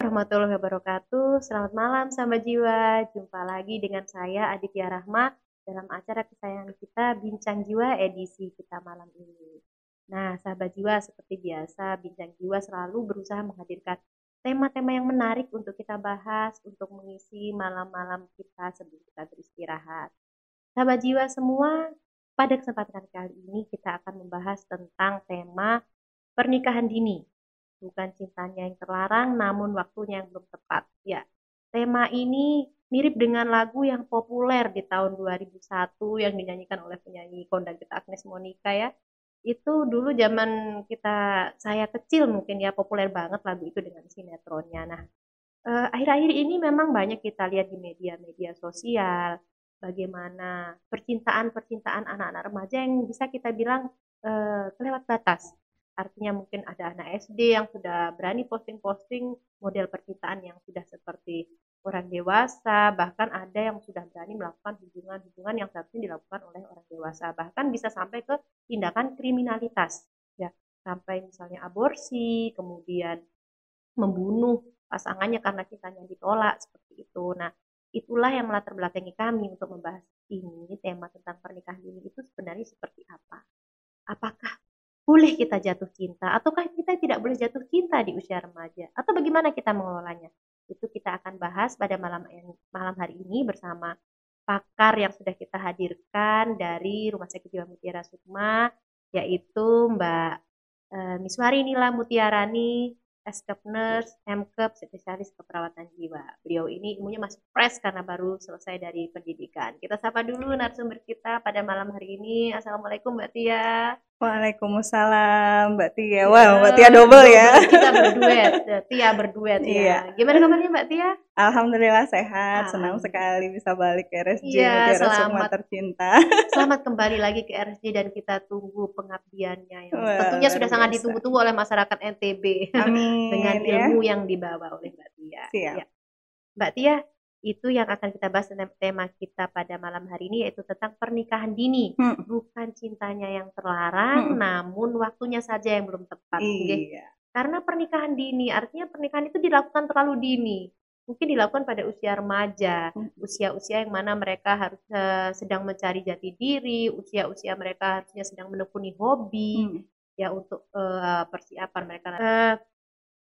warahmatullahi wabarakatuh. Selamat malam sahabat jiwa. Jumpa lagi dengan saya Aditya Rahma dalam acara kesayangan kita Bincang Jiwa edisi kita malam ini. Nah, sahabat jiwa seperti biasa, Bincang Jiwa selalu berusaha menghadirkan tema-tema yang menarik untuk kita bahas, untuk mengisi malam-malam kita sebelum kita beristirahat. Sahabat jiwa semua, pada kesempatan kali ini kita akan membahas tentang tema pernikahan dini. Bukan cintanya yang terlarang, namun waktunya yang belum tepat. Ya, tema ini mirip dengan lagu yang populer di tahun 2001 yang dinyanyikan oleh penyanyi kondang kita Agnes Monica ya. Itu dulu zaman saya kecil mungkin ya populer banget lagu itu dengan sinetronnya. Nah, akhir-akhir ini memang banyak kita lihat di media-media sosial bagaimana percintaan-percintaan anak-anak remaja yang bisa kita bilang kelewat batas. Artinya mungkin ada anak SD yang sudah berani posting-posting model percintaan yang sudah seperti orang dewasa, bahkan ada yang sudah berani melakukan hubungan-hubungan yang seharusnya dilakukan oleh orang dewasa, bahkan bisa sampai ke tindakan kriminalitas, ya, sampai misalnya aborsi, kemudian membunuh pasangannya karena cintanya ditolak, seperti itu. Nah, itulah yang melatar belakangi kami untuk membahas ini, tema tentang pernikahan dini itu sebenarnya seperti apa? Apakah boleh kita jatuh cinta ataukah kita tidak boleh jatuh cinta di usia remaja atau bagaimana kita mengelolanya? Itu kita akan bahas pada malam hari ini bersama pakar yang sudah kita hadirkan dari Rumah Sakit Jiwa Mutiara Sukma, yaitu Mbak Miswari Nila Mutiarani, SKEP Nurse, MKEP, spesialis keperawatan jiwa. Beliau ini ilmunya masih fresh karena baru selesai dari pendidikan. Kita sapa dulu narasumber kita pada malam hari ini. Assalamualaikum Mbak Tia. Waalaikumsalam Mbak Tia. Wow, Mbak Tia double ya. Kita berduet, Tia berduet ya. Iya. Gimana kabarnya Mbak Tia? Alhamdulillah sehat, senang sekali bisa balik ke RSJ Mutiara Sukma tercinta. Selamat kembali lagi ke RSJ dan kita tunggu pengabdiannya yang tentunya sudah sangat ditunggu-tunggu oleh masyarakat NTB. Amin. Dengan ilmu yang dibawa oleh Mbak Tia. Siap. Ya. Mbak Tia, itu yang akan kita bahas tentang tema kita pada malam hari ini yaitu tentang pernikahan dini. Bukan cintanya yang terlarang, namun waktunya saja yang belum tepat. Iya. Karena pernikahan dini, artinya pernikahan itu dilakukan terlalu dini. Mungkin dilakukan pada usia remaja, usia-usia yang mana mereka harus sedang mencari jati diri, usia-usia mereka harusnya sedang menekuni hobi, ya untuk persiapan mereka.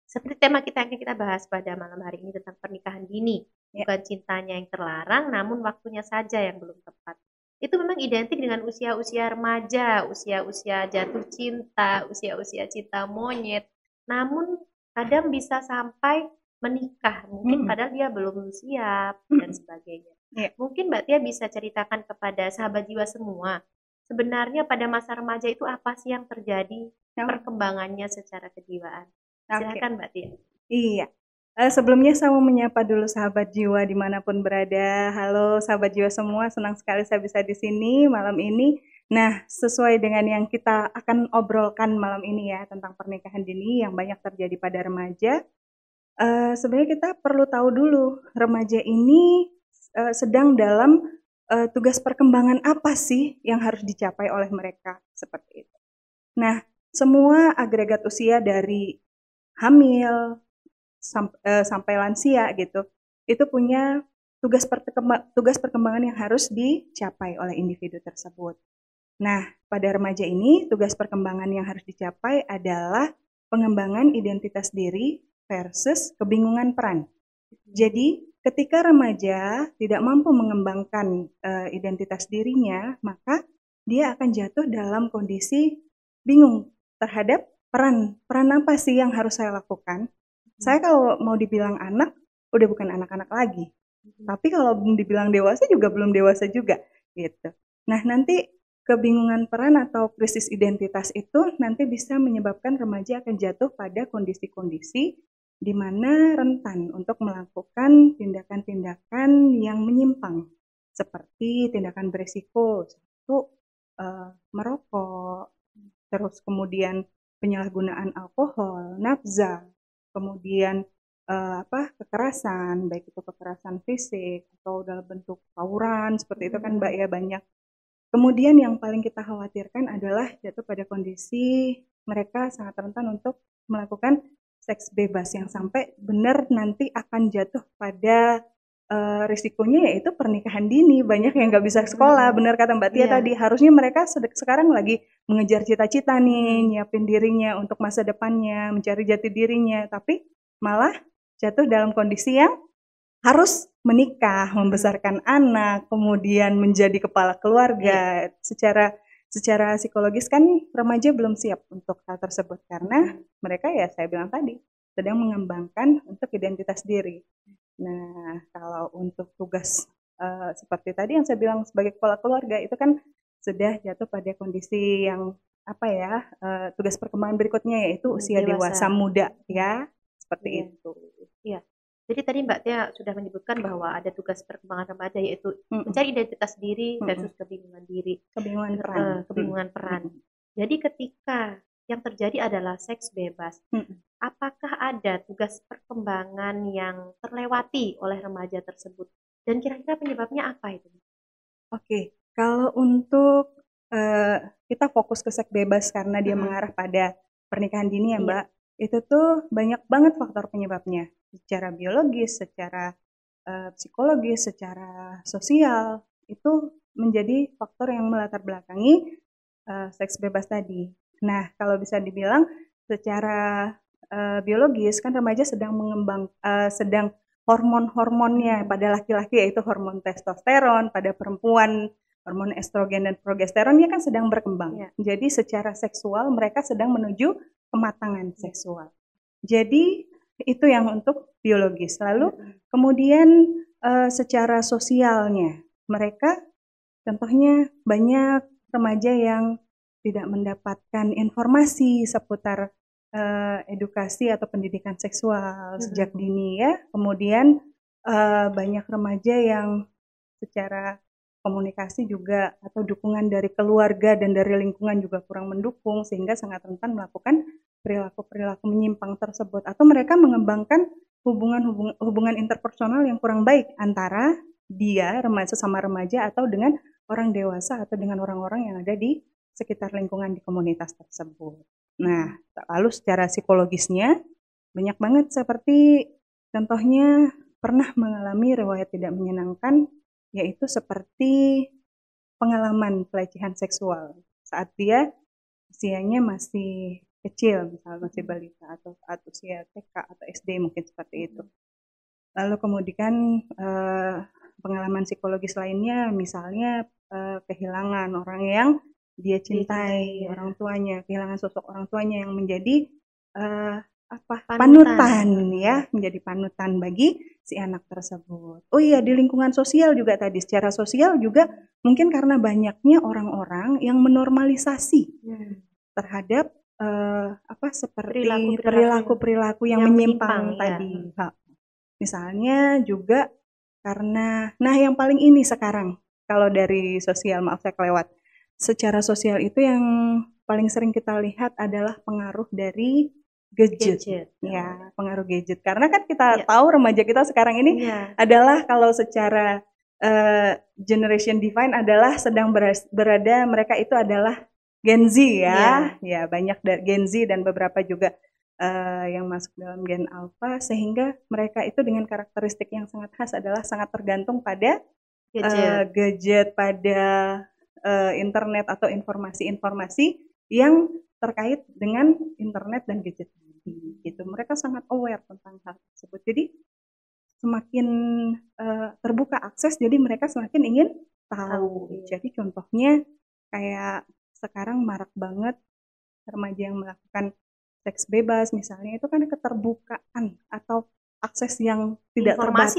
Seperti tema kita yang kita bahas pada malam hari ini tentang pernikahan dini. Bukan cintanya yang terlarang, namun waktunya saja yang belum tepat. Itu memang identik dengan usia-usia remaja, usia-usia jatuh cinta, usia-usia cinta monyet. Namun kadang bisa sampai menikah, mungkin padahal dia belum siap dan sebagainya. Mungkin Mbak Tia bisa ceritakan kepada sahabat jiwa semua, sebenarnya pada masa remaja itu apa sih yang terjadi perkembangannya secara kejiwaan? Silakan Mbak Tia. Iya. Sebelumnya saya mau menyapa dulu sahabat jiwa dimanapun berada. Halo sahabat jiwa semua, senang sekali saya bisa di sini malam ini. Nah, sesuai dengan yang kita akan obrolkan malam ini ya tentang pernikahan dini yang banyak terjadi pada remaja. Sebenarnya kita perlu tahu dulu remaja ini sedang dalam tugas perkembangan apa sih yang harus dicapai oleh mereka seperti itu. Nah, semua agregat usia dari hamil sampai lansia gitu, itu punya tugas perkembangan yang harus dicapai oleh individu tersebut. Nah, pada remaja ini tugas perkembangan yang harus dicapai adalah pengembangan identitas diri versus kebingungan peran. Jadi, ketika remaja tidak mampu mengembangkan identitas dirinya, maka dia akan jatuh dalam kondisi bingung terhadap peran apa sih yang harus saya lakukan. Saya kalau mau dibilang anak, udah bukan anak-anak lagi. Tapi kalau dibilang dewasa juga belum dewasa juga, gitu. Nah, nanti kebingungan peran atau krisis identitas itu nanti bisa menyebabkan remaja akan jatuh pada kondisi-kondisi di mana rentan untuk melakukan tindakan-tindakan yang menyimpang, seperti tindakan beresiko, merokok, terus kemudian penyalahgunaan alkohol, nafza, kemudian kekerasan, baik itu kekerasan fisik atau dalam bentuk tawuran, seperti itu kan Mbak ya banyak. Kemudian yang paling kita khawatirkan adalah jatuh pada kondisi mereka sangat rentan untuk melakukan seks bebas yang sampai benar nanti akan jatuh pada risikonya yaitu pernikahan dini. Banyak yang nggak bisa sekolah, benar kata Mbak Tia tadi. Harusnya mereka sekarang lagi mengejar cita-cita nih, nyiapin dirinya untuk masa depannya, mencari jati dirinya, tapi malah jatuh dalam kondisi yang harus menikah, membesarkan anak, kemudian menjadi kepala keluarga. Secara psikologis kan remaja belum siap untuk hal tersebut karena mereka ya saya bilang tadi sedang mengembangkan untuk identitas diri. Nah, kalau untuk tugas seperti tadi yang saya bilang sebagai kepala keluarga itu kan sudah jatuh pada kondisi yang tugas perkembangan berikutnya yaitu usia dewasa muda ya, seperti itu. Iya. Jadi tadi Mbak Tia sudah menyebutkan bahwa ada tugas perkembangan remaja yaitu mencari identitas diri versus kebingungan diri, kebingungan peran. Jadi ketika yang terjadi adalah seks bebas, apakah ada tugas perkembangan yang terlewati oleh remaja tersebut? Dan kira-kira penyebabnya apa itu? Oke, kalau untuk kita fokus ke seks bebas karena dia mengarah pada pernikahan dini ya Mbak, itu tuh banyak banget faktor penyebabnya. Secara biologis, secara psikologis, secara sosial, itu menjadi faktor yang melatar belakangi seks bebas tadi. Nah, kalau bisa dibilang secara biologis kan remaja sedang sedang hormon-hormonnya pada laki-laki yaitu hormon testosteron, pada perempuan hormon estrogen dan progesteron dia kan sedang berkembang. Jadi secara seksual mereka sedang menuju kematangan seksual. Jadi itu yang untuk biologis. Lalu kemudian secara sosialnya mereka contohnya banyak remaja yang tidak mendapatkan informasi seputar edukasi atau pendidikan seksual sejak dini ya. Kemudian banyak remaja yang secara komunikasi juga atau dukungan dari keluarga dan dari lingkungan juga kurang mendukung sehingga sangat rentan melakukan perilaku-perilaku menyimpang tersebut atau mereka mengembangkan hubungan interpersonal yang kurang baik antara dia sesama remaja atau dengan orang dewasa atau dengan orang-orang yang ada di sekitar lingkungan di komunitas tersebut. Nah, lalu secara psikologisnya banyak banget seperti contohnya pernah mengalami riwayat tidak menyenangkan yaitu seperti pengalaman pelecehan seksual saat dia usianya masih kecil, misalnya masih balita atau usia TK atau SD mungkin seperti itu. Lalu kemudian pengalaman psikologis lainnya misalnya kehilangan orang yang dia cintai, orang tuanya, kehilangan sosok orang tuanya yang menjadi panutan ya, menjadi panutan bagi si anak tersebut. Oh iya, di lingkungan sosial juga tadi, secara sosial juga mungkin karena banyaknya orang-orang yang menormalisasi terhadap seperti perilaku-perilaku yang menyimpang tadi. Misalnya juga karena, yang paling ini sekarang kalau dari sosial, maaf saya kelewat. Secara sosial itu yang paling sering kita lihat adalah pengaruh dari gadget. Ya, pengaruh gadget. Karena kan kita tahu remaja kita sekarang ini adalah kalau secara generation define adalah sedang berada mereka itu adalah Gen Z ya. Ya, banyak dari Gen Z dan beberapa juga yang masuk dalam Gen Alpha sehingga mereka itu dengan karakteristik yang sangat khas adalah sangat tergantung pada gadget pada internet atau informasi-informasi yang terkait dengan internet dan gadget gitu. Mereka sangat aware tentang hal tersebut. Jadi semakin terbuka akses, jadi mereka semakin ingin tahu. Jadi contohnya kayak sekarang marak banget remaja yang melakukan seks bebas misalnya itu kan keterbukaan atau akses yang tidak terbatas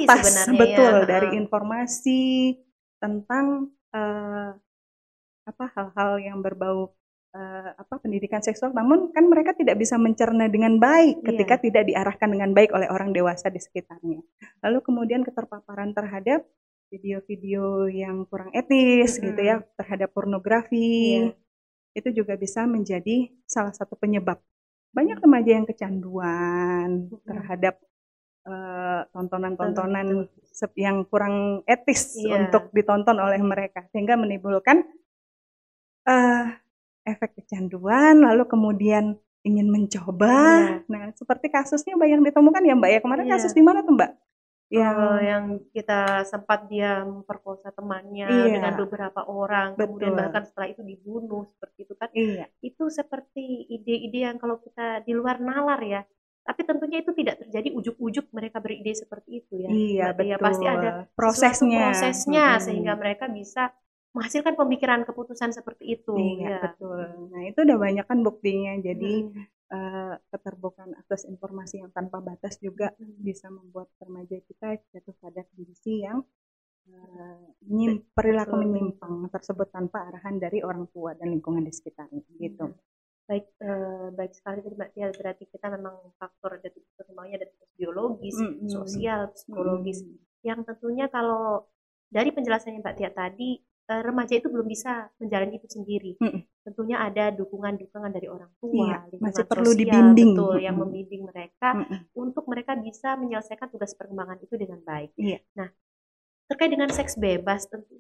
dari informasi tentang hal-hal yang berbau pendidikan seksual, namun kan mereka tidak bisa mencerna dengan baik ketika tidak diarahkan dengan baik oleh orang dewasa di sekitarnya. Lalu kemudian keterpaparan terhadap video-video yang kurang etis gitu ya, terhadap pornografi, itu juga bisa menjadi salah satu penyebab. Banyak remaja yang kecanduan terhadap tontonan-tontonan yang kurang etis untuk ditonton oleh mereka, sehingga menimbulkan efek kecanduan, lalu kemudian ingin mencoba. Iya. Nah, seperti kasusnya banyak ditemukan ya Mbak ya. Kemarin Iya. kasus di mana tuh Mbak? Yang kita sempat dia memperkosa temannya dengan Iya, beberapa orang, kemudian bahkan betul. setelah itu dibunuh seperti itu kan. Iya, Itu seperti ide-ide yang kalau kita di luar nalar ya. Tapi tentunya itu tidak terjadi ujuk-ujuk mereka beride seperti itu ya, iya Mbak Tia. Pasti betul. ada sesuatu Prosesnya. prosesnya sehingga mereka bisa menghasilkan pemikiran keputusan seperti itu Iya, ya. betul. Nah, itu udah banyak kan buktinya. Jadi Mm-mm. keterbukaan akses informasi yang tanpa batas juga bisa membuat remaja kita jatuh pada kondisi yang perilaku Betul. menyimpang tersebut tanpa arahan dari orang tua dan lingkungan di sekitarnya gitu. Baik, baik sekali tadi Mbak Tia, berarti kita memang faktor ada perkembangannya dari biologis, sosial, psikologis, yang tentunya kalau dari penjelasannya Mbak Tia tadi, remaja itu belum bisa menjalani itu sendiri. Tentunya ada dukungan-dukungan dari orang tua, Iya, lingkungan masih perlu sosial, dibimbing. betul, yang membimbing mereka untuk mereka bisa menyelesaikan tugas perkembangan itu dengan baik. Iya. Nah, terkait dengan seks bebas, tentu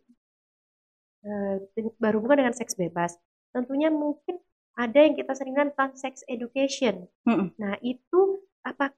berhubungan dengan seks bebas, tentunya mungkin ada yang kita seringkan tentang sex education. Nah, itu apakah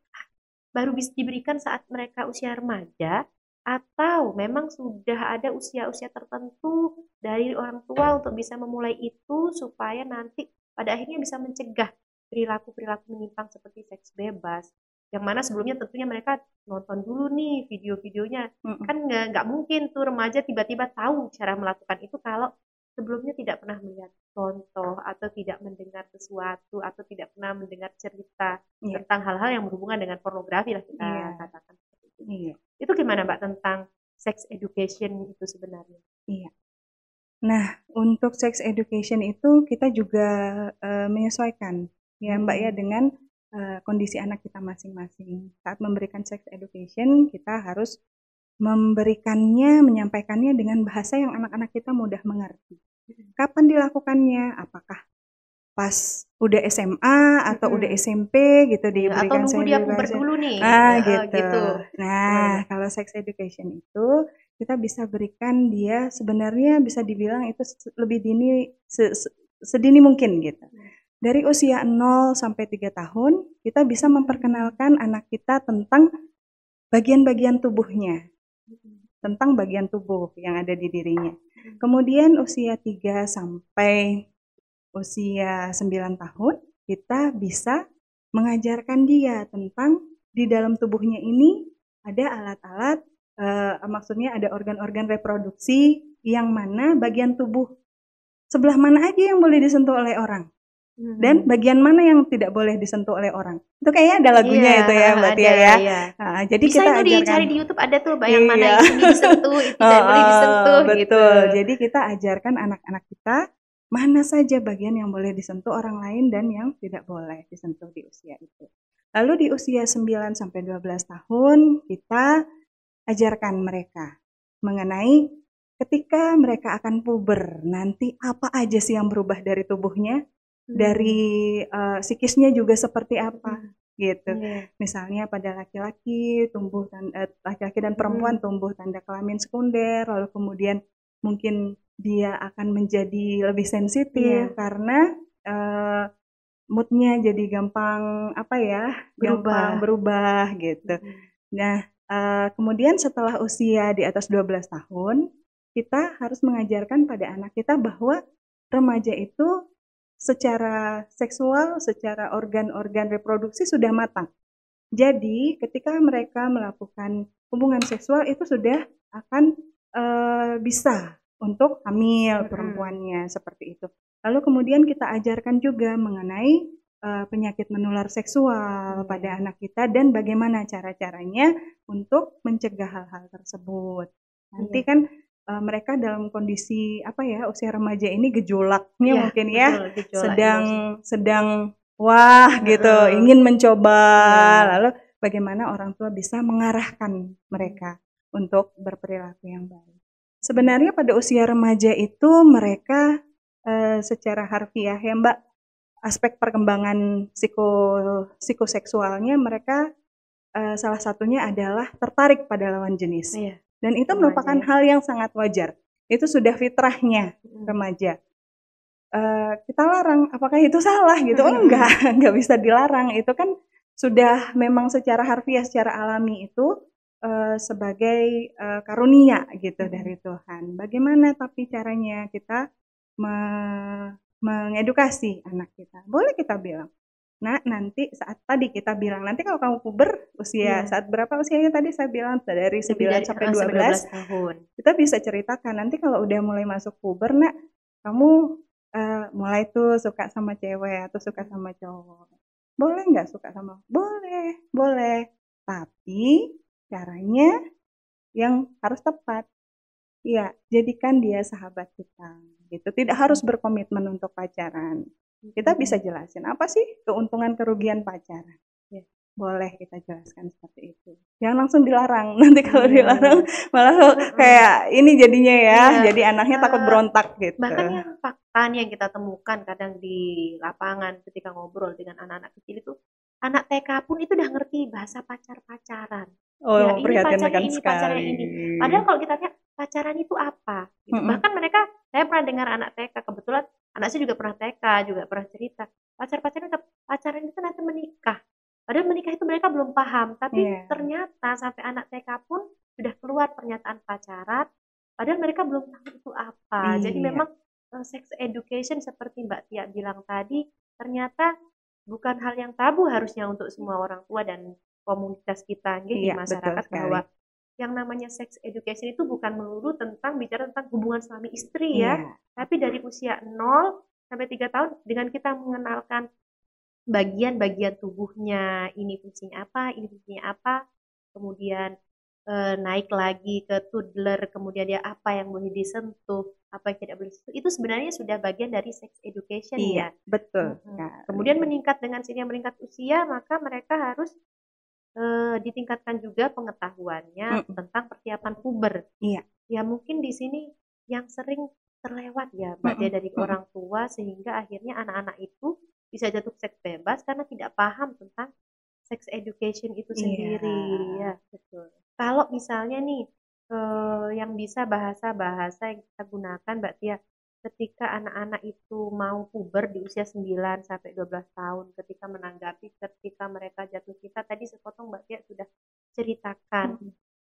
baru bisa diberikan saat mereka usia remaja atau memang sudah ada usia-usia tertentu dari orang tua untuk bisa memulai itu supaya nanti pada akhirnya bisa mencegah perilaku-perilaku menyimpang seperti seks bebas, yang mana sebelumnya tentunya mereka nonton dulu nih video-videonya. Kan nggak mungkin tuh remaja tiba-tiba tahu cara melakukan itu kalau sebelumnya tidak pernah melihat contoh atau tidak mendengar sesuatu atau tidak pernah mendengar cerita tentang hal-hal yang berhubungan dengan pornografi lah kita katakan seperti itu. Itu gimana Mbak tentang sex education itu sebenarnya? Iya. Nah, untuk sex education itu kita juga menyesuaikan ya Mbak ya dengan kondisi anak kita masing-masing. Saat memberikan sex education, kita harus memberikannya, menyampaikannya dengan bahasa yang anak-anak kita mudah mengerti. Kapan dilakukannya? Apakah pas udah SMA atau udah SMP gitu diberikan atau nunggu dia puber dulu nih. Gitu. Nah, kalau sex education itu kita bisa berikan dia sebenarnya bisa dibilang itu lebih dini sedini mungkin gitu. Dari usia 0 sampai 3 tahun kita bisa memperkenalkan anak kita tentang bagian-bagian tubuhnya. Tentang bagian tubuh yang ada di dirinya. Kemudian usia 3 sampai usia 9 tahun, kita bisa mengajarkan dia tentang di dalam tubuhnya ini ada alat-alat, maksudnya ada organ-organ reproduksi yang mana bagian tubuh sebelah mana aja yang boleh disentuh oleh orang. Dan bagian mana yang tidak boleh disentuh oleh orang. Itu kayaknya ada lagunya itu ya Mbak Tia ya. Nah, jadi bisa kita itu ajarkan, dicari di YouTube ada tuh yang mana yang ini disentuh, itu tidak boleh disentuh betul. gitu. Jadi kita ajarkan anak-anak kita mana saja bagian yang boleh disentuh orang lain dan yang tidak boleh disentuh di usia itu. Lalu di usia 9 sampai 12 tahun kita ajarkan mereka mengenai ketika mereka akan puber, nanti apa aja sih yang berubah dari tubuhnya, dari psikisnya juga seperti apa gitu. Misalnya pada laki-laki tumbuh laki-laki dan perempuan tumbuh tanda kelamin sekunder, lalu kemudian mungkin dia akan menjadi lebih sensitif karena moodnya jadi gampang gampang berubah gitu. Nah, kemudian setelah usia di atas 12 tahun, kita harus mengajarkan pada anak kita bahwa remaja itu secara seksual, secara organ-organ reproduksi sudah matang. Jadi, ketika mereka melakukan hubungan seksual itu sudah akan bisa untuk hamil perempuannya seperti itu. Lalu kemudian kita ajarkan juga mengenai penyakit menular seksual pada anak kita dan bagaimana cara-caranya untuk mencegah hal-hal tersebut. Nanti kan mereka dalam kondisi usia remaja ini gejolaknya mungkin ya, sedang wah gitu, ingin mencoba. Lalu bagaimana orang tua bisa mengarahkan mereka untuk berperilaku yang baik. Sebenarnya pada usia remaja itu mereka secara harfiah ya Mbak, aspek perkembangan psikoseksualnya mereka salah satunya adalah tertarik pada lawan jenis. Dan itu merupakan hal yang sangat wajar. Itu sudah fitrahnya remaja. kita larang, apakah itu salah gitu? Enggak bisa dilarang. Itu kan sudah memang secara harfiah, secara alami itu sebagai karunia gitu dari Tuhan. Bagaimana tapi caranya kita mengedukasi anak kita? Boleh kita bilang, nah nanti saat tadi kita bilang, nanti kalau kamu puber usia saat berapa usianya tadi saya bilang dari 9 sampai 12 tahun. Kita bisa ceritakan nanti kalau udah mulai masuk puber, nak, kamu mulai tuh suka sama cewek atau suka sama cowok. Boleh nggak suka sama? Boleh, boleh. Tapi caranya yang harus tepat. Iya, jadikan dia sahabat kita. Gitu. Tidak harus berkomitmen untuk pacaran. Kita bisa jelasin apa sih keuntungan kerugian pacaran. Ya, boleh kita jelaskan seperti itu. Jangan langsung dilarang. Nanti kalau dilarang malah kayak ini jadinya ya. Jadi anaknya takut berontak gitu. Bahkan yang fakta yang kita temukan kadang di lapangan ketika ngobrol dengan anak-anak kecil itu, anak TK pun itu udah ngerti bahasa pacaran. Oh, ya, ini pacarnya pacarnya ini. Padahal kalau kita tanya pacaran itu apa? Gitu. Bahkan mereka, saya pernah dengar anak TK, kebetulan anak saya juga pernah TK, juga pernah cerita. Pacaran itu nanti menikah. Padahal menikah itu mereka belum paham, tapi ternyata sampai anak TK pun sudah keluar pernyataan pacaran, padahal mereka belum tahu itu apa. Jadi memang sex education seperti Mbak Tia bilang tadi, ternyata bukan hal yang tabu harusnya untuk semua orang tua dan komunitas kita di masyarakat, bahwa yang namanya sex education itu bukan melulu tentang bicara tentang hubungan suami istri ya, tapi dari usia 0 sampai 3 tahun dengan kita mengenalkan bagian-bagian tubuhnya, ini fungsinya apa, kemudian naik lagi ke toddler, kemudian dia apa yang boleh disentuh, apa yang tidak boleh disentuh, itu sebenarnya sudah bagian dari sex education ya. Betul. Kemudian meningkat dengan sini meningkat usia, maka mereka harus ditingkatkan juga pengetahuannya tentang persiapan puber. Ya mungkin di sini yang sering terlewat ya Mbak Tia dari orang tua, sehingga akhirnya anak-anak itu bisa jatuh seks bebas karena tidak paham tentang sex education itu sendiri. Ya betul. Kalau misalnya nih yang bisa bahasa-bahasa yang kita gunakan Mbak Tia ketika anak-anak itu mau puber di usia 9 sampai 12 tahun, ketika menanggapi ketika mereka jatuh cinta, tadi sepotong Mbak Tia sudah ceritakan.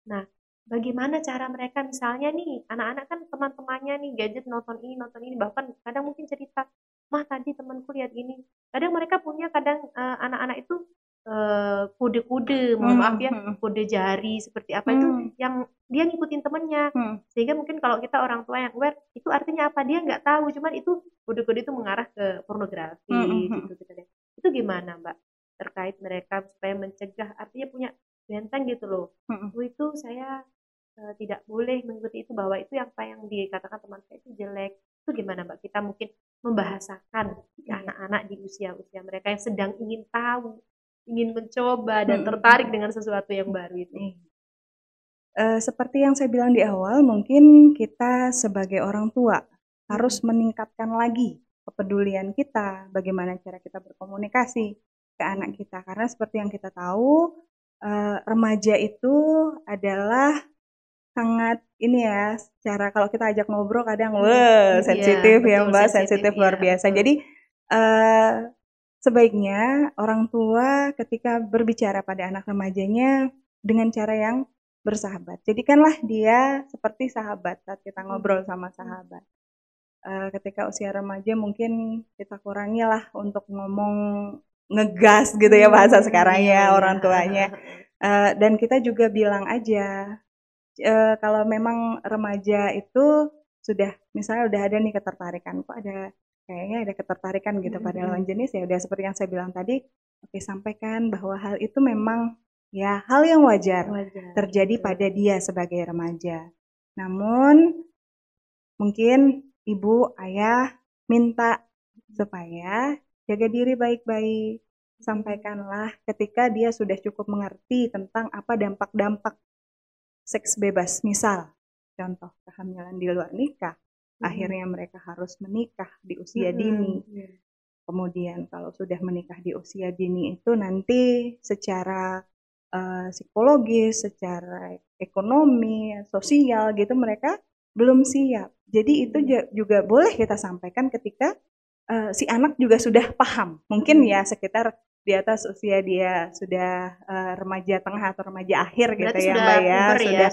Nah, bagaimana cara mereka, misalnya nih anak-anak kan teman-temannya nih gadget, nonton ini, bahkan kadang mungkin cerita, mah tadi temanku lihat ini. Kadang mereka punya anak-anak itu kode-kode, mohon maaf ya, kode jari seperti apa itu yang dia ngikutin temennya, sehingga mungkin kalau kita orang tua yang aware itu artinya apa dia nggak tahu, cuman itu kode-kode itu mengarah ke pornografi gitu kita lihat. Itu gimana Mbak terkait mereka supaya mencegah, artinya punya benteng gitu loh, itu saya tidak boleh mengikuti itu, bahwa itu yang apa yang dikatakan teman saya itu jelek. Itu gimana Mbak kita mungkin membahasakan anak-anak di usia-usia mereka yang sedang ingin tahu, ingin mencoba dan tertarik dengan sesuatu yang baru itu. Seperti yang saya bilang di awal, mungkin kita sebagai orang tua harus meningkatkan lagi kepedulian kita, bagaimana cara kita berkomunikasi ke anak kita. Karena seperti yang kita tahu, remaja itu adalah sangat ini ya, secara kalau kita ajak ngobrol kadang sensitif ya Mbak, sensitif luar biasa. Jadi sebaiknya orang tua ketika berbicara pada anak remajanya dengan cara yang bersahabat. Jadikanlah dia seperti sahabat saat kita ngobrol sama sahabat. Ketika usia remaja mungkin kita kurangi lah untuk ngomong ngegas gitu ya bahasa sekarangnya orang tuanya. Dan kita juga bilang aja, kalau memang remaja itu sudah misalnya udah ada nih ketertarikan, kok ada kayaknya ada ketertarikan gitu pada lawan jenis, ya udah seperti yang saya bilang tadi, oke, sampaikan bahwa hal itu memang ya hal yang wajar terjadi pada dia sebagai remaja. Namun mungkin ibu, ayah minta supaya jaga diri baik-baik. Sampaikanlah ketika dia sudah cukup mengerti tentang apa dampak-dampak seks bebas. Misal, contoh kehamilan di luar nikah, akhirnya mereka harus menikah di usia dini. Kemudian kalau sudah menikah di usia dini itu nanti secara psikologis, secara ekonomi, sosial gitu mereka belum siap. Jadi itu juga boleh kita sampaikan ketika si anak juga sudah paham. Mungkin ya sekitar di atas usia dia sudah remaja tengah atau remaja akhir gitu Berarti ya sudah Mbak ya. puber ya,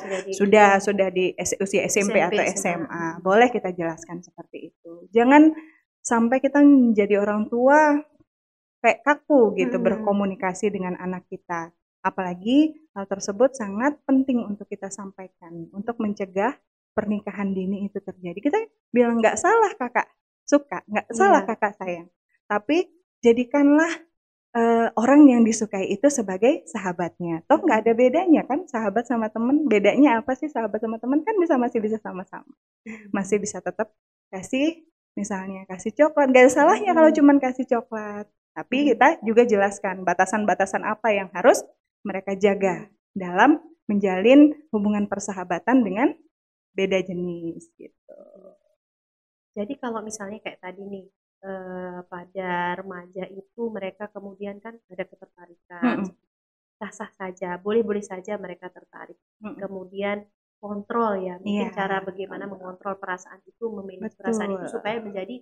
Sudah di usia SMP atau SMP, SMA. Boleh kita jelaskan seperti itu. Jangan sampai kita menjadi orang tua kayak kaku gitu berkomunikasi dengan anak kita. Apalagi hal tersebut sangat penting untuk kita sampaikan untuk mencegah pernikahan dini itu terjadi. Kita bilang nggak salah kakak suka, nggak salah kakak sayang. Tapi jadikanlah orang yang disukai itu sebagai sahabatnya. Toh nggak ada bedanya kan sahabat sama teman. Bedanya apa sih sahabat sama teman kan masih bisa sama-sama. Masih bisa tetap kasih misalnya kasih coklat. Gak ada salahnya kalau cuma kasih coklat. Tapi kita juga jelaskan batasan-batasan apa yang harus mereka jaga dalam menjalin hubungan persahabatan dengan beda jenis gitu. Jadi kalau misalnya kayak tadi nih, pada remaja itu mereka kemudian kan ada ketertarikan, sah-sah saja, boleh-boleh saja mereka tertarik. Kemudian kontrol ya, mungkin cara bagaimana mengontrol perasaan itu, memanage perasaan itu supaya menjadi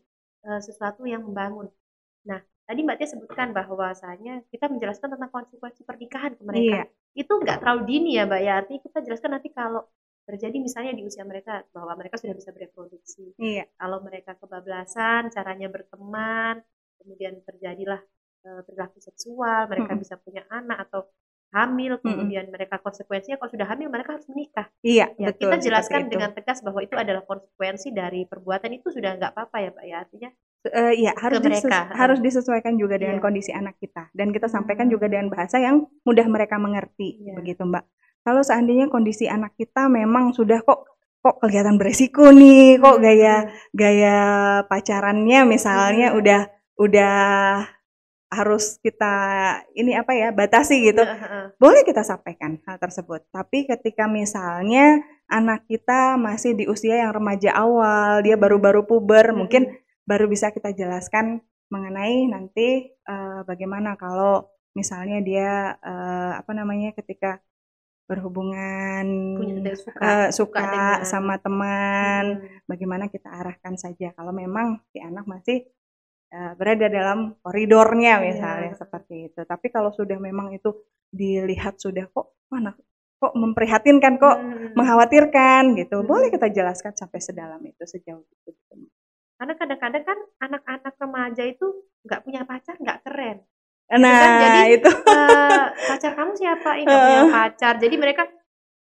sesuatu yang membangun. Nah, tadi Mbak Tia sebutkan bahwasanya kita menjelaskan tentang konsekuensi pernikahan ke mereka. Itu nggak terlalu dini ya Mbak ya, artinya kita jelaskan nanti kalau terjadi misalnya di usia mereka bahwa mereka sudah bisa bereproduksi. Kalau mereka kebablasan, caranya berteman, kemudian terjadilah perilaku seksual, mereka bisa punya anak atau hamil, kemudian mereka konsekuensinya kalau sudah hamil mereka harus menikah. Ya, betul, kita jelaskan dengan tegas bahwa itu adalah konsekuensi dari perbuatan itu sudah nggak apa-apa ya Pak ya, artinya ya harus disesuaikan juga dengan kondisi anak kita dan kita sampaikan juga dengan bahasa yang mudah mereka mengerti begitu Mbak. Kalau seandainya kondisi anak kita memang sudah kok kelihatan beresiko nih, kok gaya pacarannya misalnya udah harus kita ini apa ya batasi gitu. Boleh kita sampaikan hal tersebut. Tapi ketika misalnya anak kita masih di usia yang remaja awal, dia baru-baru puber, mungkin baru bisa kita jelaskan mengenai nanti bagaimana kalau misalnya dia ketika berhubungan suka sama teman, bagaimana kita arahkan saja kalau memang si anak masih berada dalam koridornya misalnya seperti itu. Tapi kalau sudah memang itu dilihat sudah kok memprihatinkan, kok mengkhawatirkan gitu, boleh kita jelaskan sampai sedalam itu, sejauh itu. Karena kadang-kadang kan anak-anak remaja itu nggak punya pacar, nggak keren. Nah, kan? Jadi itu pacar kamu siapa? Nggak punya pacar. Jadi mereka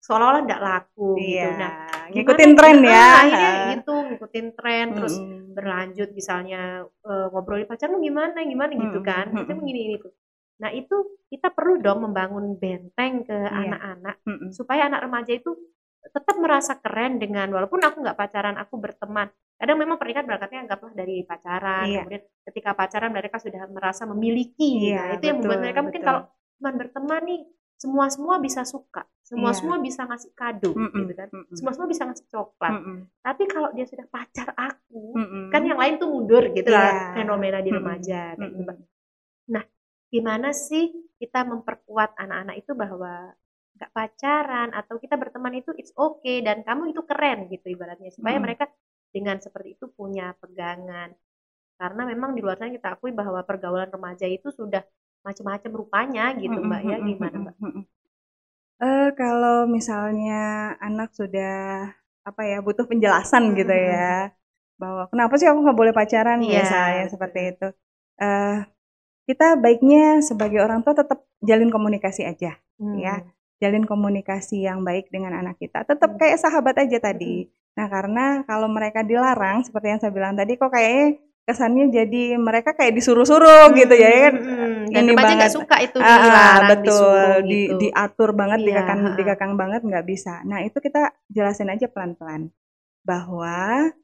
seolah-olah nggak laku gitu. Nah, ngikutin tren ya. Akhirnya gitu, ngikutin tren, terus berlanjut misalnya ngobrolin pacarmu gimana gitu kan. Itu begini itu. Nah, itu kita perlu dong membangun benteng ke anak-anak supaya anak remaja itu tetap merasa keren dengan walaupun aku nggak pacaran, aku berteman. Kadang memang pernikahan berangkatnya anggaplah dari pacaran, kemudian ketika pacaran mereka sudah merasa memiliki. Nah, itu yang membuat mereka mungkin kalau cuma berteman nih semua bisa suka, semua bisa ngasih kado gitu kan, semua bisa ngasih coklat. Tapi kalau dia sudah pacar aku, kan yang lain tuh mundur gitu lah fenomena di remaja kayak gitu. Nah, gimana sih kita memperkuat anak-anak itu bahwa nggak pacaran atau kita berteman itu it's okay dan kamu itu keren gitu ibaratnya, supaya mereka dengan seperti itu punya pegangan. Karena memang di luar sana kita akui bahwa pergaulan remaja itu sudah macam-macam rupanya gitu Mbak ya, gimana Mbak? Kalau misalnya anak sudah butuh penjelasan gitu ya, bahwa kenapa sih aku nggak boleh pacaran misalnya seperti itu, kita baiknya sebagai orang tua tetap jalin komunikasi aja ya, jalin komunikasi yang baik dengan anak kita, tetap kayak sahabat aja tadi. Nah, karena kalau mereka dilarang seperti yang saya bilang tadi, kok kayaknya kesannya jadi mereka kayak disuruh-suruh gitu ya kan. Dan remaja nggak suka itu dilarang, betul, disuruh gitu. diatur banget, dikekang banget, nggak bisa. Nah, itu kita jelasin aja pelan-pelan bahwa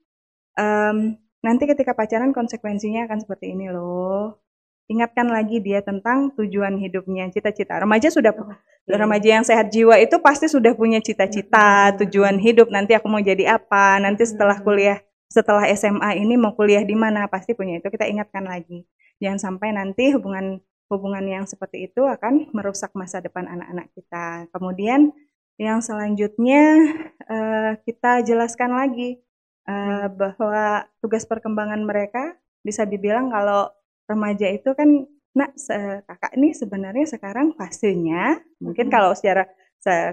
nanti ketika pacaran konsekuensinya akan seperti ini loh. Ingatkan lagi dia tentang tujuan hidupnya, cita-cita. Remaja yang sehat jiwa itu pasti sudah punya cita-cita, tujuan hidup. Nanti aku mau jadi apa? Nanti setelah kuliah, setelah SMA ini mau kuliah di mana? Pasti punya itu. Kita ingatkan lagi. Jangan sampai nanti hubungan yang seperti itu akan merusak masa depan anak-anak kita. Kemudian yang selanjutnya kita jelaskan lagi bahwa tugas perkembangan mereka bisa dibilang kalau remaja itu kan, kakak ini sebenarnya sekarang fasenya, mungkin kalau secara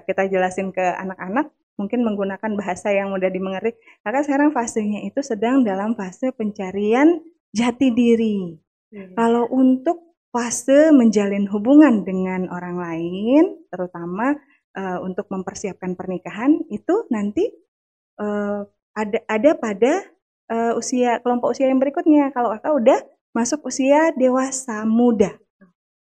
kita jelasin ke anak-anak, mungkin menggunakan bahasa yang mudah dimengerti, kakak sekarang fasenya itu sedang dalam fase pencarian jati diri. Kalau untuk fase menjalin hubungan dengan orang lain, terutama untuk mempersiapkan pernikahan, itu nanti ada pada kelompok usia yang berikutnya. Kalau kakak udah masuk usia dewasa muda.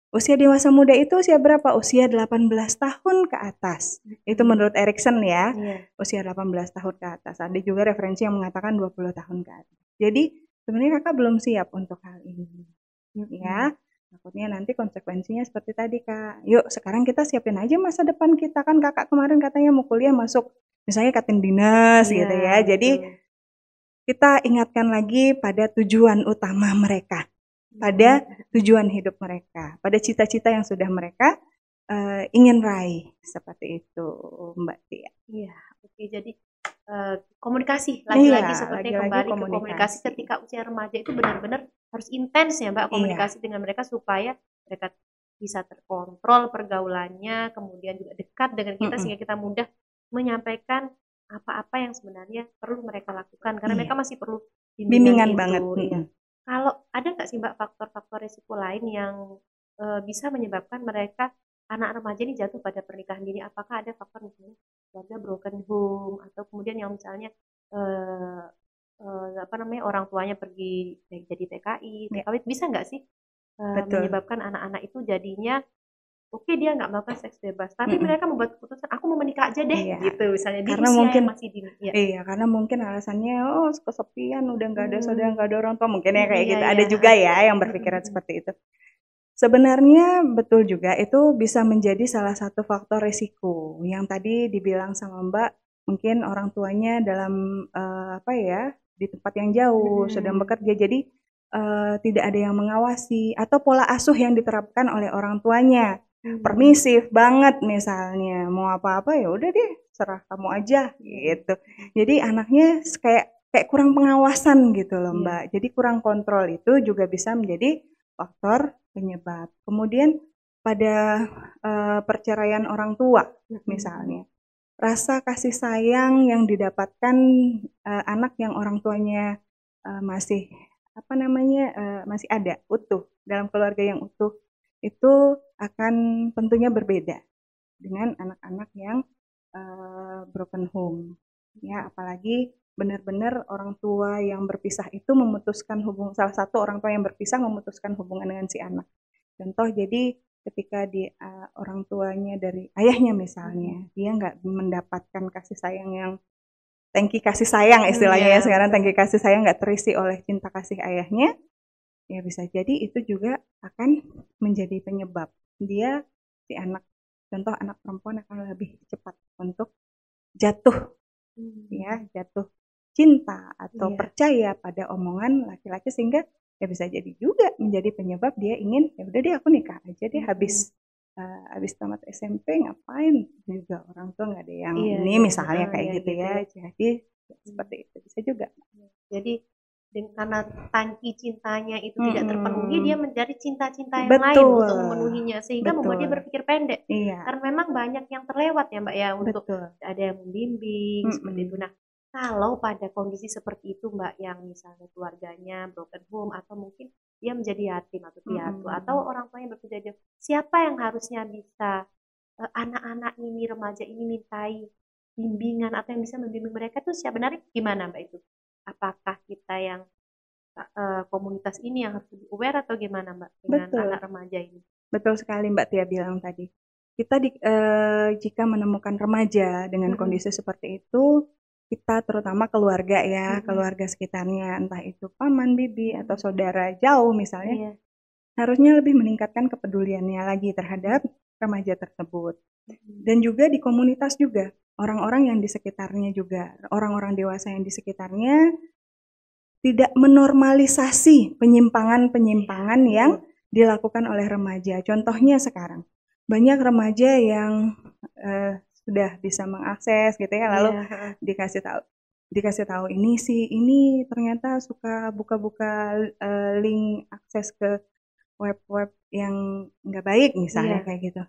Usia dewasa muda itu usia berapa? Usia 18 tahun ke atas. Itu menurut Erikson ya. Usia 18 tahun ke atas. Ada juga referensi yang mengatakan 20 tahun ke atas. Jadi sebenarnya kakak belum siap untuk hal ini. Ya, takutnya nanti konsekuensinya seperti tadi Kak. Yuk sekarang kita siapin aja masa depan kita. Kan kakak kemarin katanya mau kuliah masuk misalnya Katin Dinas gitu ya. Jadi kita ingatkan lagi pada tujuan utama mereka, pada tujuan hidup mereka, pada cita-cita yang sudah mereka ingin raih, seperti itu Mbak Tia. Iya, oke. Jadi komunikasi lagi-lagi seperti kembali ke komunikasi ketika usia remaja itu benar-benar harus intens ya Mbak, komunikasi dengan mereka supaya mereka bisa terkontrol pergaulannya, kemudian juga dekat dengan kita sehingga kita mudah menyampaikan apa-apa yang sebenarnya perlu mereka lakukan karena mereka masih perlu bimbingan banget. Ya. Kalau ada nggak sih Mbak faktor-faktor risiko lain yang bisa menyebabkan mereka anak remaja ini jatuh pada pernikahan dini? Apakah ada faktor misalnya keluarga broken home atau kemudian yang misalnya orang tuanya pergi jadi TKI, bisa nggak sih menyebabkan anak-anak itu jadinya oke, dia nggak melakukan seks bebas, tapi mereka membuat keputusan aku mau menikah aja deh, gitu misalnya di usia yang masih dini. Iya, karena mungkin alasannya kesepian, udah nggak ada saudara, nggak ada orang tua, mungkin ya kayak gitu. Ada juga ya yang berpikiran seperti itu. Sebenarnya betul juga itu bisa menjadi salah satu faktor risiko yang tadi dibilang sama Mbak, mungkin orang tuanya dalam di tempat yang jauh sedang bekerja, jadi tidak ada yang mengawasi atau pola asuh yang diterapkan oleh orang tuanya permisif banget misalnya, mau apa-apa ya udah deh serah kamu aja gitu. Jadi anaknya kayak kurang pengawasan gitu loh Mbak. Jadi kurang kontrol itu juga bisa menjadi faktor penyebab. Kemudian pada perceraian orang tua misalnya, rasa kasih sayang yang didapatkan anak yang orang tuanya masih masih ada utuh dalam keluarga yang utuh, itu akan tentunya berbeda dengan anak-anak yang broken home ya, apalagi benar-benar orang tua yang berpisah itu memutuskan hubungan, salah satu orang tua yang berpisah memutuskan hubungan dengan si anak. Contoh, jadi ketika orang tuanya dari ayahnya misalnya, dia nggak mendapatkan kasih sayang yang tangki kasih sayang istilahnya ya sekarang, tangki kasih sayang nggak terisi oleh cinta kasih ayahnya, ya bisa jadi itu juga akan menjadi penyebab dia, si anak, contoh anak perempuan akan lebih cepat untuk jatuh jatuh cinta atau percaya pada omongan laki-laki, sehingga ya bisa jadi juga menjadi penyebab dia ingin ya udah deh aku nikah aja deh, habis tamat SMP ngapain juga orang tua nggak ada yang ini misalnya kayak gitu ya. Jadi seperti itu bisa juga. Jadi karena tangki cintanya itu tidak terpenuhi, dia mencari cinta-cinta yang lain untuk memenuhinya, sehingga membuat dia berpikir pendek. Karena memang banyak yang terlewat ya Mbak ya, untuk ada yang membimbing seperti itu. Nah, kalau pada kondisi seperti itu Mbak, yang misalnya keluarganya broken home atau mungkin dia menjadi yatim atau piatu atau orang tuanya bekerja, siapa yang harusnya bisa anak-anak ini, remaja ini mintai bimbingan atau yang bisa membimbing mereka tuh sebenarnya gimana Mbak itu? Apakah kita yang komunitas ini yang harus lebih aware atau gimana Mbak dengan anak remaja ini? Betul sekali Mbak Tia bilang tadi. Kita jika menemukan remaja dengan kondisi seperti itu, kita terutama keluarga ya, keluarga sekitarnya, entah itu paman, bibi, atau saudara jauh misalnya, harusnya lebih meningkatkan kepeduliannya lagi terhadap remaja tersebut. Dan juga di komunitas juga, orang-orang yang di sekitarnya juga, orang-orang dewasa yang di sekitarnya tidak menormalisasi penyimpangan-penyimpangan yang dilakukan oleh remaja. Contohnya sekarang, banyak remaja yang sudah bisa mengakses gitu ya, lalu dikasih tahu, dikasih tahu ini ternyata suka buka-buka link akses ke web-web yang nggak baik misalnya kayak gitu.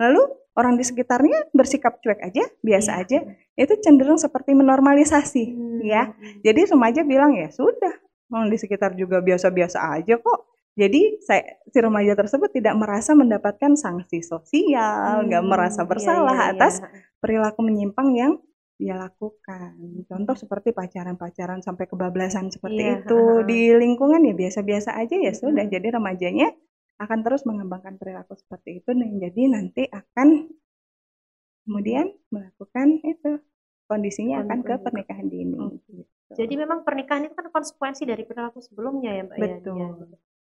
Lalu orang di sekitarnya bersikap cuek aja, biasa aja, itu cenderung seperti menormalisasi, ya. Jadi remaja bilang ya sudah, orang di sekitar juga biasa-biasa aja kok. Jadi si remaja tersebut tidak merasa mendapatkan sanksi sosial, nggak merasa bersalah atas perilaku menyimpang yang dia lakukan. Contoh seperti pacaran-pacaran sampai kebablasan seperti itu di lingkungan ya biasa-biasa aja ya sudah. Jadi remajanya akan terus mengembangkan perilaku seperti itu dan jadi nanti akan kemudian melakukan itu kondisinya akan ke pernikahan dini. Gitu. Jadi memang pernikahan itu kan konsekuensi dari perilaku sebelumnya ya Mbak. Betul. Ya.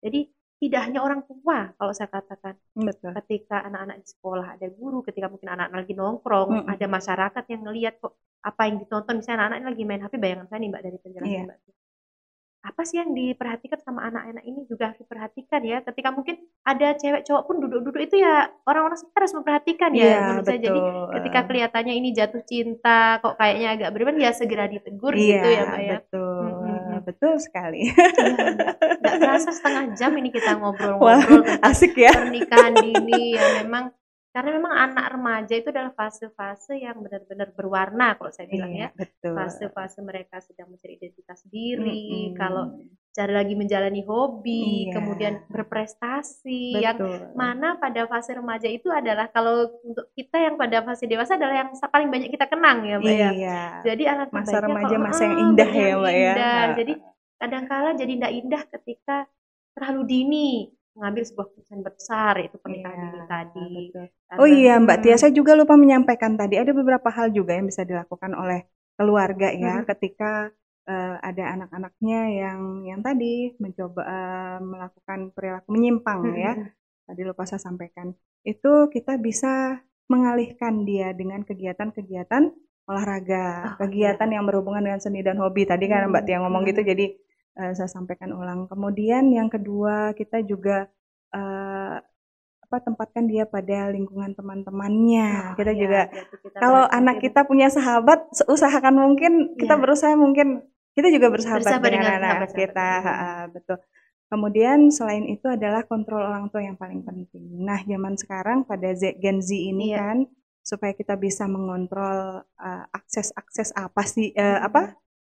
Jadi tidak hanya orang tua kalau saya katakan. Betul. Ketika anak-anak di sekolah ada guru, ketika mungkin anak-anak lagi nongkrong, ada masyarakat yang ngelihat kok apa yang ditonton, misalnya anak-anak lagi main HP, bayangan saya nih Mbak dari penjelasan Mbak. Apa sih yang diperhatikan sama anak-anak ini juga harus diperhatikan ya. Ketika mungkin ada cewek cowok pun duduk-duduk itu ya orang-orang sekitar harus memperhatikan ya menurut saya. Jadi ketika kelihatannya ini jatuh cinta kok kayaknya agak berlebihan ya segera ditegur gitu ya Mbak ya. Betul sekali. Nggak terasa setengah jam ini kita ngobrol-ngobrol tentang asik ya pernikahan dini ya memang. Karena memang anak remaja itu adalah fase-fase yang benar-benar berwarna kalau saya bilang ya. Fase-fase mereka sedang mencari identitas diri, kalau cari lagi menjalani hobi, kemudian berprestasi. Yang mana pada fase remaja itu adalah kalau untuk kita yang pada fase dewasa adalah yang paling banyak kita kenang ya Mbak ya. Jadi alangkah masa remaja kalau, masa yang indah ya Mbak ya. Jadi kadang-kala jadi tidak indah ketika terlalu dini mengambil sebuah keputusan besar itu pernikahan dini tadi. Oh iya Mbak Tia, saya juga lupa menyampaikan tadi ada beberapa hal juga yang bisa dilakukan oleh keluarga ya ketika ada anak-anaknya yang tadi mencoba melakukan perilaku menyimpang ya. Tadi lupa saya sampaikan. Itu kita bisa mengalihkan dia dengan kegiatan-kegiatan olahraga, kegiatan yang berhubungan dengan seni dan hobi. Tadi kan Mbak Tia ngomong gitu, jadi saya sampaikan ulang. Kemudian yang kedua kita juga tempatkan dia pada lingkungan teman-temannya. Kita juga kalau anak kita punya sahabat, usahakan mungkin kita berusaha mungkin kita juga bersahabat dengan anak kita. Betul. Kemudian selain itu adalah kontrol orang tua yang paling penting. Nah, zaman sekarang pada Gen Z ini kan supaya kita bisa mengontrol akses apa sih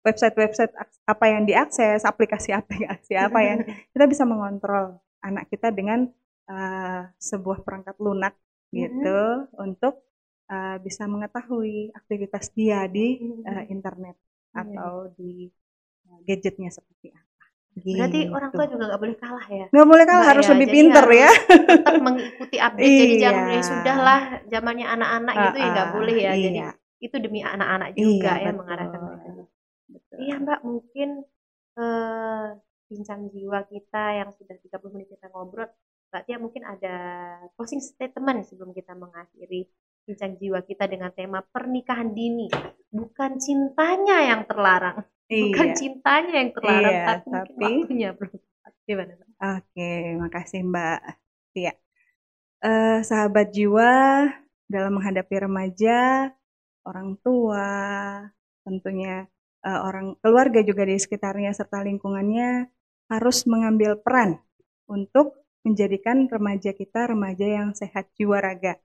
website-website apa yang diakses, aplikasi-aplikasi apa yang kita bisa mengontrol anak kita dengan sebuah perangkat lunak gitu untuk bisa mengetahui aktivitas dia di internet atau di gadgetnya seperti apa. Berarti orang tua juga nggak boleh kalah ya? Nggak boleh kalah, harus lebih pinter ya. Tetap mengikuti update. Jadi jangan sudahlah zamannya anak-anak gitu ya nggak boleh ya. Jadi itu demi anak-anak juga ya mengarahkan mereka. Iya Mbak, mungkin bincang jiwa kita yang sudah 30 menit kita ngobrol, Mbak Tia mungkin ada closing statement sebelum kita mengakhiri bincang jiwa kita dengan tema pernikahan dini. Bukan cintanya yang terlarang, bukan cintanya yang terlarang, tapi waktunya belum. Gimana Mbak? Oke, makasih Mbak Tia. Sahabat jiwa dalam menghadapi remaja, orang tua, tentunya orang keluarga juga di sekitarnya serta lingkungannya harus mengambil peran untuk menjadikan remaja kita remaja yang sehat jiwa raga.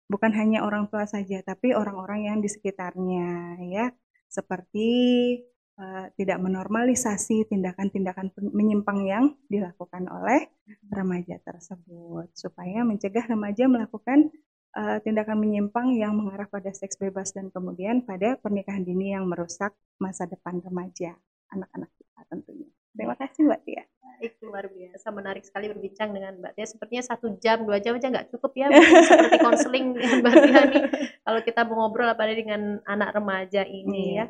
Bukan hanya orang tua saja, tapi orang-orang yang di sekitarnya ya. Seperti tidak menormalisasi tindakan-tindakan menyimpang yang dilakukan oleh remaja tersebut. Supaya mencegah remaja melakukan tindakan menyimpang yang mengarah pada seks bebas dan kemudian pada pernikahan dini yang merusak masa depan remaja anak-anak kita tentunya. Terima kasih Mbak Tia. Itu luar biasa, menarik sekali berbincang dengan Mbak Tia. Sepertinya 1 jam, 2 jam aja nggak cukup ya, mungkin seperti konseling dengan Mbak Tia nih. Kalau kita mau ngobrol apalagi dengan anak remaja ini ya.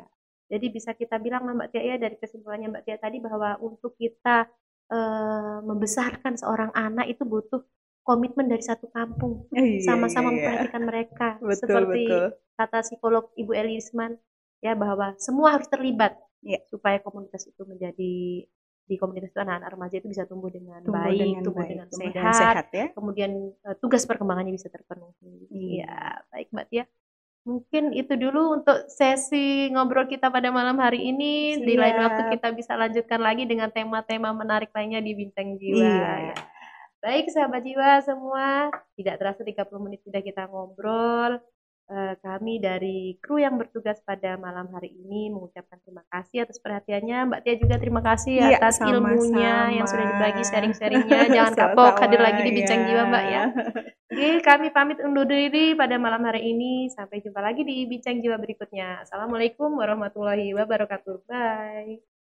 Jadi bisa kita bilang Mbak Tia ya dari kesimpulannya Mbak Tia tadi bahwa untuk kita membesarkan seorang anak itu butuh komitmen dari satu kampung, sama-sama memperhatikan mereka. Seperti kata psikolog Ibu Elisman ya, bahwa semua harus terlibat supaya komunitas itu menjadi, di komunitas itu anak-anak remaja itu bisa tumbuh dengan baik, tumbuh dengan sehat ya. Kemudian tugas perkembangannya bisa terpenuhi. Iya, baik Mbak Tia. Mungkin itu dulu untuk sesi ngobrol kita pada malam hari ini. Di lain waktu Siap. kita bisa lanjutkan lagi dengan tema-tema menarik lainnya di Bincang Jiwa. Iya. Baik sahabat jiwa semua, tidak terasa 30 menit sudah kita ngobrol. Kami dari kru yang bertugas pada malam hari ini mengucapkan terima kasih atas perhatiannya. Mbak Tia juga terima kasih Iya, atas ilmunya yang sama-sama. sudah dibagi sharing-sharingnya. Jangan kapok Sama-sama, hadir lagi di ya. Bincang Jiwa Mbak ya. Oke, kami pamit undur diri pada malam hari ini. Sampai jumpa lagi di Bincang Jiwa berikutnya. Assalamualaikum warahmatullahi wabarakatuh. Bye.